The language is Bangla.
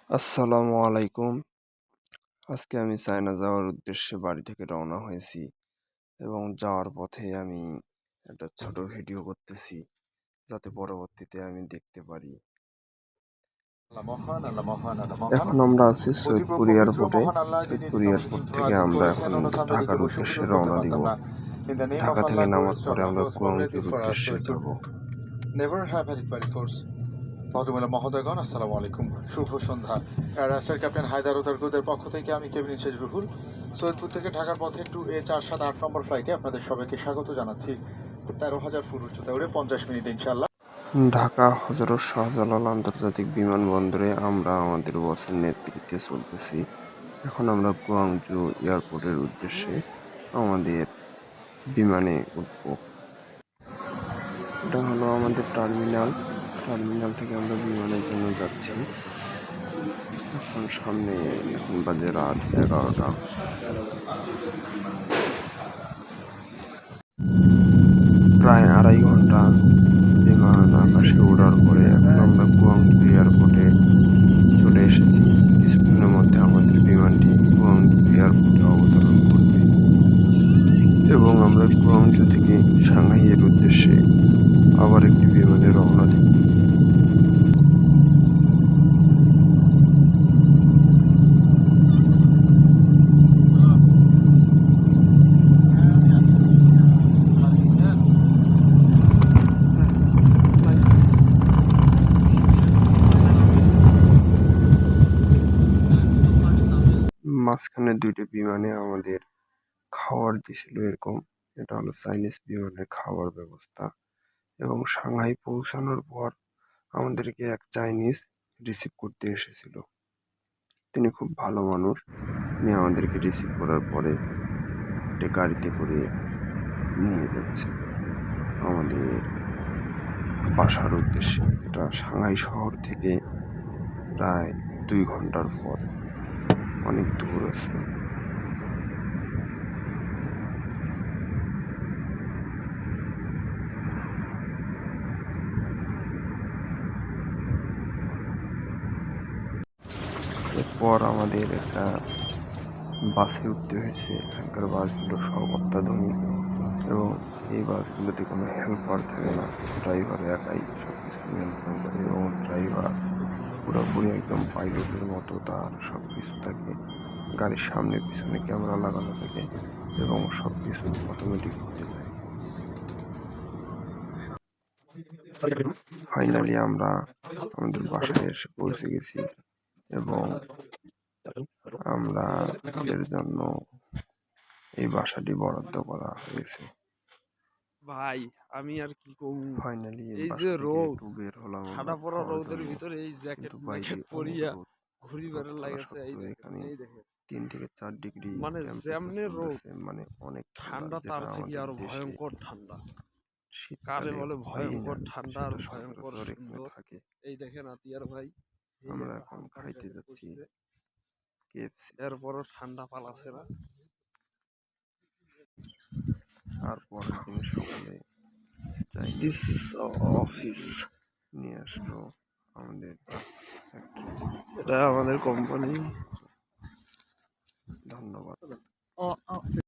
আসসালামু আলাইকুম। আজকে আমি চায়না যাওয়ার উদ্দেশ্যে বাড়ি থেকে রওনা হয়েছি এবং যাওয়ার পথে আমি একটা ছোট ভিডিও করতেছি যাতে পরবর্তীতে আমি দেখতে পারি। এখন আমরা আছি সৈয়দপুর এয়ারপোর্টে। সৈয়দপুর এয়ারপোর্ট থেকে আমরা এখন ঢাকার উদ্দেশ্যে রওনা দিব। ঢাকা থেকে নামার পরে আমরা কুয়াংজুর উদ্দেশ্যে যাব। ভদ্রমহিলা মহোদয়গণ, আসসালামু আলাইকুম, শুভ সন্ধ্যা। রাস্টার ক্যাপ্টেন হায়দার ও তার ক্রুদের পক্ষ থেকে আমি কেবিন ইনচার্জ রুহুল সৈয়দপুর থেকে ঢাকার পথে একটু A478 নম্বর ফ্লাইটে আপনাদের সবাইকে স্বাগত জানাচ্ছি। 13,000 ফুট উচ্চতা উড়ে 50 মিনিট ইনশাল্লাহ। ঢাকা হযরত শাহজালাল আন্তর্জাতিক বিমানবন্দরে আমরা আমাদের বসের নেতৃত্বে চলতেছি। এখন আমরা কুয়াংজু এয়ারপোর্টের উদ্দেশ্যে আমাদের বিমানে উঠব। এটা হলো আমাদের টার্মিনাল থেকে আমরা বিমানের জন্য যাচ্ছি। এখন সামনে এখন বাজে রাত 11টা। প্রায় 2.5 ঘন্টা বিমান আকাশে ওড়ার পরে এখন আমরা কুয়াংজু এয়ারপোর্টে চলে এসেছি। কিছুক্ষণের মধ্যে আমাদের বিমানটি কুয়াংজু এয়ারপোর্টে অবতরণ করবে এবং আমরা কুয়াংজু থেকে সাংহাইয়ের উদ্দেশ্যে আবার একটি বিমানে রওনা দিব। মাঝখানে 2টি বিমানে আমাদের খাওয়ার দিছিল এরকম। এটা হলো চাইনিজ বিমানের খাওয়ার ব্যবস্থা এবং সাংহাই পৌঁছানোর পর আমাদেরকে এক চাইনিজ রিসিভ করতে এসেছিল। তিনি খুব ভালো মানুষ। তিনি আমাদেরকে রিসিভ করার পরে একটি গাড়িতে করে নিয়ে যাচ্ছে আমাদের বাসার উদ্দেশ্যে। এটা সাংহাই শহর থেকে প্রায় 2 ঘন্টার পর, অনেক দূর আছে। এরপর আমাদের একটা বাসে উঠতে হয়েছে। এখানকার বাসগুলো সব অত্যাধুনিক এবং এই বাসগুলোতে কোনো হেল্পার থাকে না, ড্রাইভার একাই সব কিছু নিয়ন্ত্রণ করে এবং ড্রাইভার পুরোপুরি একদম পাইলটের মতো, তার সব কিছু থাকে। গাড়ির সামনে পিছনে ক্যামেরা লাগানো থাকে এবং সব কিছু অটোমেটিক হয়ে যায়। ফাইনালি আমরা আমাদের বাসায় এসে পৌঁছে গেছি এবং আমরা এর জন্য এই বাসাটি বরাদ্দ করা হয়েছে। ভাই আমি আর কি কমু, ফাইনালি এই বাসা যে থেকে রোদ, একটু বের হলাম আমরা ঠাডা পড়া খাওয়ার রোদের জন্য, ভিতরে এই জ্যাকেট কিন্তু বাইরে ম্যাকেট অনেক পরিয়া রোদ। ঘুরি রোদ বেড়ার থাকা লাগেছে। এই সত্ত্বেও দেখেন, এখানে এই দেখেন, 3 থেকে 4 ডিগ্রি মানে টেম্পারেচার যেমনে রোদ, চলতেছে, মানে অনেক ঠান্ডা, ঠান্ডা তার যেটা থেকে আমাদের আরো দেশে ভয়ঙ্কর ঠান্ডা। কারে শীতকালে বলে হয়ই না, ভয়ঙ্কর ঠান্ডা আর সেটা ভয়ঙ্কর সচরাচর এখানে সুন্দর। থাকে। এই দেখেন আতিয়ার ভাই, এই আমরা একটা এখন হালকার খাইতে জ্যাকেট যাচ্ছি পরছে, কেএফসি। এরপরও ঠান্ডা পালাছে না। আর পরের দিন সকালে চাইনিজ দিস ইজ অফিস, নিয়ে আসলো আমাদের ফ্যাক্টরিতে। এটা আমাদের কোম্পানি। ধন্যবাদ।